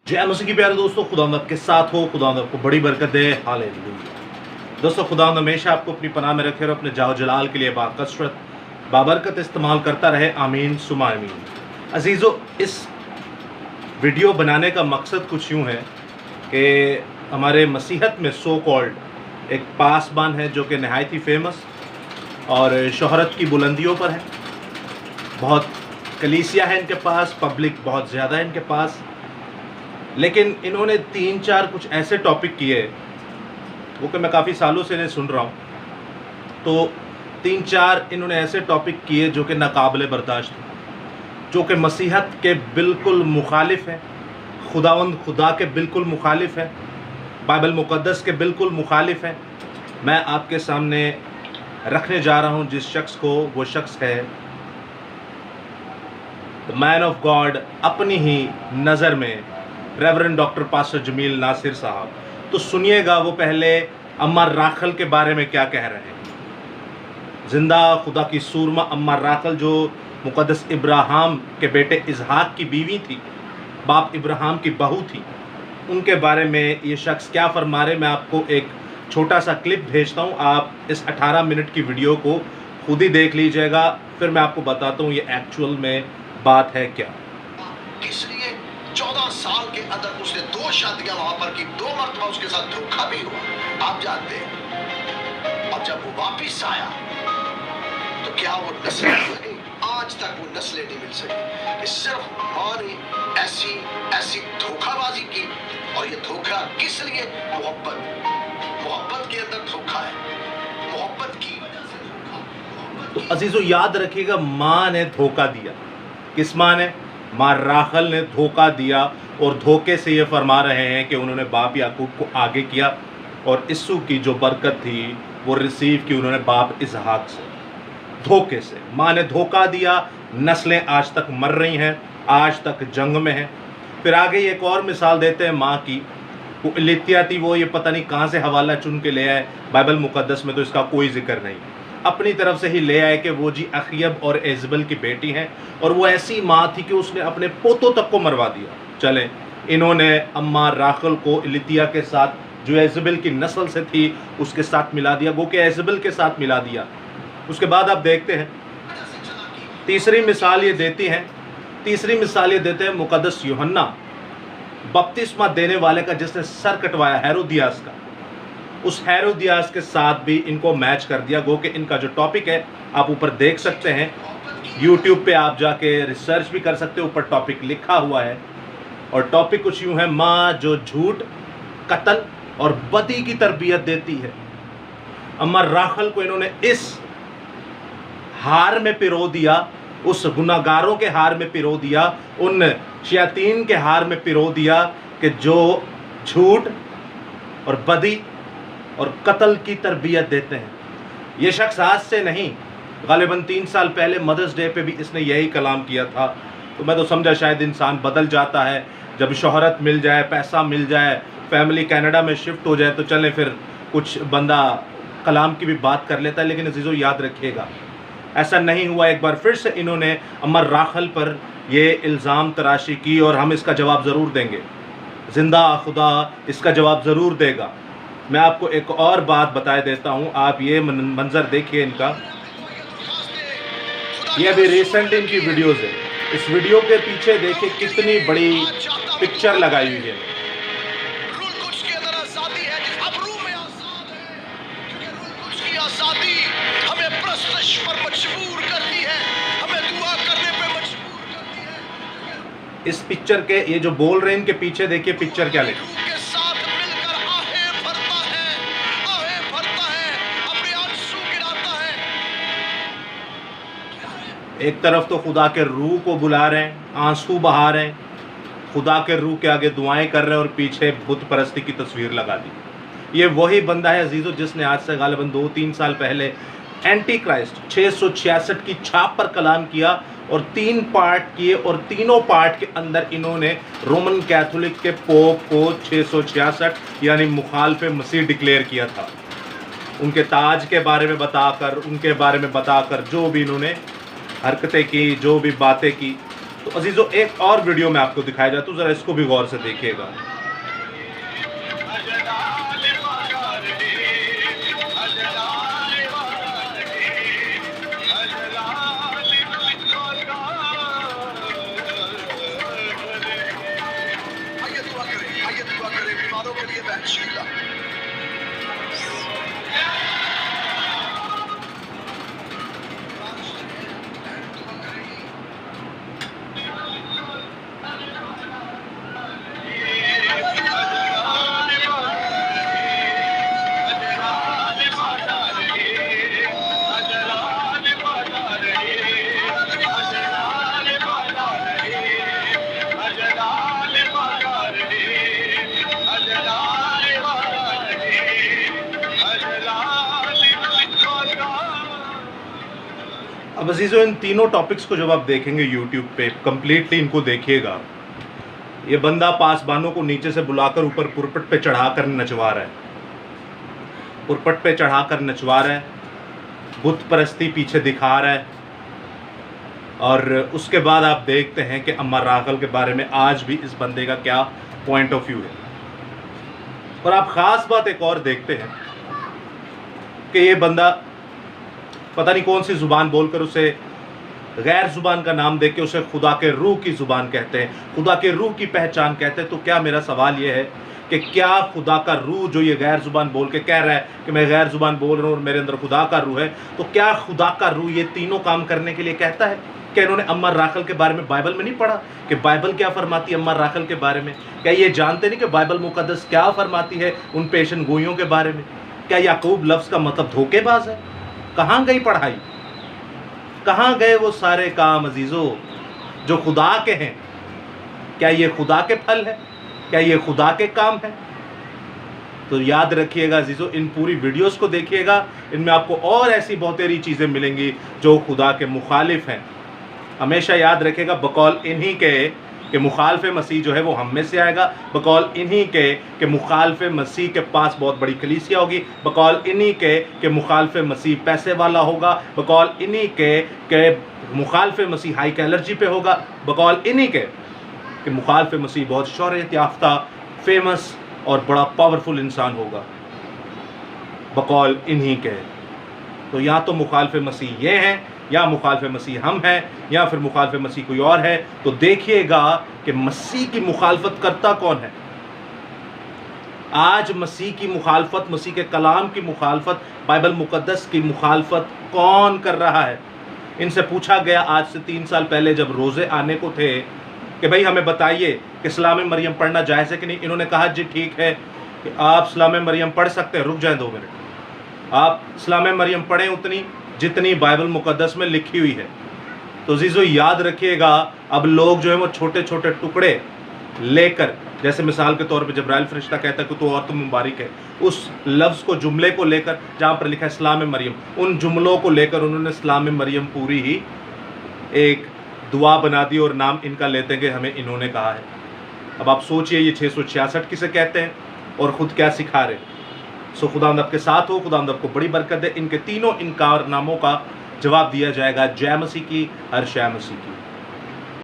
जय मसीह के प्यारे दोस्तों, खुदावंद आपके साथ हो। खुदावंद आपको बड़ी बरकत दे। हालेलुया। दोस्तों, खुदावंद हमेशा आपको अपनी पनाह में रखे और अपने जाओ जलाल के लिए बाकसरत बाबरकत इस्तेमाल करता रहे। आमीन सुमा आमीन। अजीज़ों, इस वीडियो बनाने का मकसद कुछ यूँ है कि हमारे मसीहत में सो कॉल्ड एक पासबान है जो कि नहायत ही फेमस और शोहरत की बुलंदियों पर है। बहुत कलीसिया है इनके पास, पब्लिक बहुत ज़्यादा है इनके पास, लेकिन इन्होंने 3-4 कुछ ऐसे टॉपिक किए वो कि मैं काफ़ी सालों से इन्हें सुन रहा हूँ। तो 3-4 इन्होंने ऐसे टॉपिक किए जो कि नाकाबिले बर्दाश्त हैं, जो कि मसीहत के बिल्कुल मुखालिफ है, खुदावंद खुदा के बिल्कुल मुखालिफ है, बाइबल मुक़द्दस के बिल्कुल मुखालिफ है। मैं आपके सामने रखने जा रहा हूँ जिस शख्स को, वो शख्स है द मैन ऑफ गॉड, अपनी ही नज़र में reverend doctor pastor Jamil Nasir साहब। तो सुनिएगा वो पहले अम्मा राखल के बारे में क्या कह रहे हैं। जिंदा खुदा की सूरमा अम्मा राखल, जो मुक़द्दस इब्राहिम के बेटे इजहाक की बीवी थी, बाप इब्राहिम की बहू थी, उनके बारे में ये शख्स क्या फरमा रहे। मैं आपको एक छोटा सा क्लिप भेजता हूँ, आप इस 18 मिनट की वीडियो को खुद ही देख लीजिएगा, फिर मैं आपको बताता हूँ ये एक्चुअल में बात है क्या। इसलिए 14 साल के अंदर उसने 2 शादियां वहां पर की, 2 मरतबा उसके साथ धोखा भी हुआ, आप जानते हैं। और जब वो वापिस आया तो क्या वो नस्लें नहीं, आज तक वो नस्लें नहीं मिल सकी कि सिर्फ मां ने ऐसी धोखाबाजी की। और ये धोखा किस लिए? मोहब्बत के अंदर धोखा है, मोहब्बत की वजह से धोखा। तो अजीजों, याद रखिएगा, माँ ने धोखा दिया। किस माँ ने? माँ राखल ने धोखा दिया, और धोखे से ये फरमा रहे हैं कि उन्होंने बाप याकूब को आगे किया और यीशु की जो बरकत थी वो रिसीव की उन्होंने बाप इसहाक से। धोखे से माँ ने धोखा दिया, नस्लें आज तक मर रही हैं, आज तक जंग में हैं। फिर आगे एक और मिसाल देते हैं माँ की। वो इलितिया थी, वो ये पता नहीं कहाँ से हवाला चुन के ले आए, बाइबल मुक़द्दस में तो इसका कोई जिक्र नहीं, अपनी तरफ से ही ले आए कि वो जी अखयब और एजबल की बेटी हैं, और वो ऐसी माँ थी कि उसने अपने पोतों तक को मरवा दिया। चलें, इन्होंने अम्मा राखल को इलितिया के साथ, जो एजबल की नस्ल से थी, उसके साथ मिला दिया, वो कि एजबल के साथ मिला दिया। उसके बाद आप देखते हैं तीसरी मिसाल ये देती हैं, तीसरी मिसाल ये देते हैं मुक़द्दस यूहन्ना बपतिस्मा देने वाले का, जिसने सर कटवाया हेरोदियास का, उस हेरोदियास के साथ भी इनको मैच कर दिया। गो कि इनका जो टॉपिक है आप ऊपर देख सकते हैं, यूट्यूब पे आप जाके रिसर्च भी कर सकते हो, ऊपर टॉपिक लिखा हुआ है। और टॉपिक कुछ यूँ है, माँ जो झूठ, कत्ल और बदी की तरबियत देती है। अम्मा राखल को इन्होंने इस हार में पिरो दिया, उस गुनाहगारों के हार में पिरो दिया, उन शयातीन के हार में पिरो दिया कि जो झूठ और बदी और कत्ल की तरबियत देते हैं। ये शख्स आज से नहीं, गालिबन 3 साल पहले मदर्स डे पे भी इसने यही कलाम किया था। तो मैं तो समझा शायद इंसान बदल जाता है, जब शोहरत मिल जाए, पैसा मिल जाए, फैमिली कनाडा में शिफ्ट हो जाए, तो चले फिर कुछ बंदा कलाम की भी बात कर लेता है। लेकिन अजीज़ों, याद रखिएगा, ऐसा नहीं हुआ। एक बार फिर से इन्होंने अम्मा राखल पर ये इल्ज़ाम तराशी की, और हम इसका जवाब ज़रूर देंगे। ज़िंदा खुदा इसका जवाब ज़रूर देगा। मैं आपको एक और बात बता देता हूँ, आप ये मंजर देखिए इनका। ये अभी रिसेंट इनकी वीडियोज़ है। इस वीडियो के पीछे देखिए कितनी बड़ी पिक्चर लगाई हुई है। इस पिक्चर के ये जो बोल रहे हैं, इनके पीछे देखिए पिक्चर क्या लिखी। एक तरफ तो खुदा के रूह को बुला रहे हैं, आंसू बहा रहे हैं, खुदा के रूह के आगे दुआएं कर रहे हैं, और पीछे बुत परस्ती की तस्वीर लगा दी। ये वही बंदा है अजीज़ों जिसने आज से गालिबन 2-3 साल पहले एंटी क्राइस्ट 666 की छाप पर कलाम किया, और 3 पार्ट किए, और तीनों पार्ट के अंदर इन्होंने रोमन कैथोलिक के पोप को 666 यानी मुखालिफ मसीह डिक्लेयर किया था। उनके ताज के बारे में बताकर, उनके बारे में बताकर जो भी इन्होंने हरकतें की, जो भी बातें की, तो अजीज़ों एक और वीडियो में आपको दिखाया जाता हूँ, ज़रा इसको भी गौर से देखिएगा। आइए दुआ करें बीमारों के लिए वहशीला। अब अजीज़ों इन तीनों टॉपिक्स को जब आप देखेंगे यूट्यूब पे कंप्लीटली इनको देखिएगा। ये बंदा पासबानों को नीचे से बुलाकर ऊपर पुरपट पे चढ़ाकर नचवा रहा है, पुरपट पे चढ़ाकर नचवा रहा है, बुत परस्ती पीछे दिखा रहा है। और उसके बाद आप देखते हैं कि अम्मा राखल के बारे में आज भी इस बंदे का क्या पॉइंट ऑफ व्यू है। और आप ख़ास बात एक और देखते हैं कि ये बंदा पता नहीं कौन सी ज़ुबान बोलकर उसे गैर ज़ुबान का नाम देके उसे खुदा के रूह की ज़ुबान कहते हैं, खुदा के रूह की पहचान कहते हैं। तो क्या मेरा सवाल ये है कि क्या खुदा का रूह जो ये गैर ज़ुबान बोल के कह रहा है कि मैं गैर ज़ुबान बोल रहा हूँ और मेरे अंदर खुदा का रूह है, तो क्या खुदा का रूह ये तीनों काम करने के लिए कहता है? क्या इन्होंने अम्मा राखल के बारे में बाइबल में नहीं पढ़ा कि बाइबल क्या फरमाती है अम्मा राखल के बारे में? क्या ये जानते नहीं कि बाइबल मुकद्दस क्या फरमाती है उन पेशन गोइयों के बारे में? क्या याकूब लफ्ज़ का मतलब धोखेबाज है? कहाँ गई पढ़ाई, कहाँ गए वो सारे काम अजीज़ों जो खुदा के हैं? क्या ये खुदा के फल है? क्या ये खुदा के काम है? तो याद रखिएगा अजीज़ों, इन पूरी वीडियोस को देखिएगा, इनमें आपको और ऐसी बहुतेरी चीज़ें मिलेंगी जो खुदा के मुखालिफ हैं। हमेशा याद रखिएगा बकौल इन्हीं के मुखालफ मसीह जो है वो हम में से आएगा, बकौल इन्हीं के मुखालफ मसीह के पास बहुत बड़ी कलीसिया होगी, बकौल इन्हीं के मुखालफ मसीह पैसे वाला होगा, बकौल इन्हीं के मुखालफ मसीह हाई कैलर्जी पे होगा, बकौल इन्हीं के मुखालफ मसीह बहुत शोहरत याफ्ता फेमस और बड़ा पावरफुल इंसान होगा, बकौल इन्हीं के। तो या तो मुखालफ मसीह ये हैं, या मुखालफ मसीह हम हैं, या फिर मुखालफ मसीह कोई और है। तो देखिएगा कि मसीह की मुखालफत करता कौन है। आज मसीह की मुखालफत, मसीह के कलाम की मुखालफत, बाइबल मुकद्दस की मुखालफत कौन कर रहा है? इनसे पूछा गया आज से 3 साल पहले जब रोज़े आने को थे कि भाई हमें बताइए कि सलाम मरियम पढ़ना जायज़ है कि नहीं। इन्होंने कहा जी ठीक है कि आप सलाम मरियम पढ़ सकते हैं, रुक जाएं 2 मिनट, आप सलाम मरियम पढ़ें उतनी जितनी बाइबल मुकद्दस में लिखी हुई है। तो अजीज़ों याद रखिएगा, अब लोग जो है वो छोटे छोटे टुकड़े लेकर, जैसे मिसाल के तौर पे जब्राइल फरिश्ता कहता है कि तो और तुम मुबारक है, उस लफ्ज़ को, जुमले को लेकर जहाँ पर लिखा है सलाम मरियम, उन जुमलों को लेकर उन्होंने सलाम मरियम पूरी ही एक दुआ बना दी और नाम इनका लेते हैं कि हमें इन्होंने कहा है। अब आप सोचिए ये 666 किसे कहते हैं और ख़ुद क्या सिखा रहे। सो खुदावंद आपके साथ हो, खुदावंद आपको बड़ी बरकत दे। इनके तीनों इनकारनामों का जवाब दिया जाएगा। जय मसीह की, हर शय मसीह की।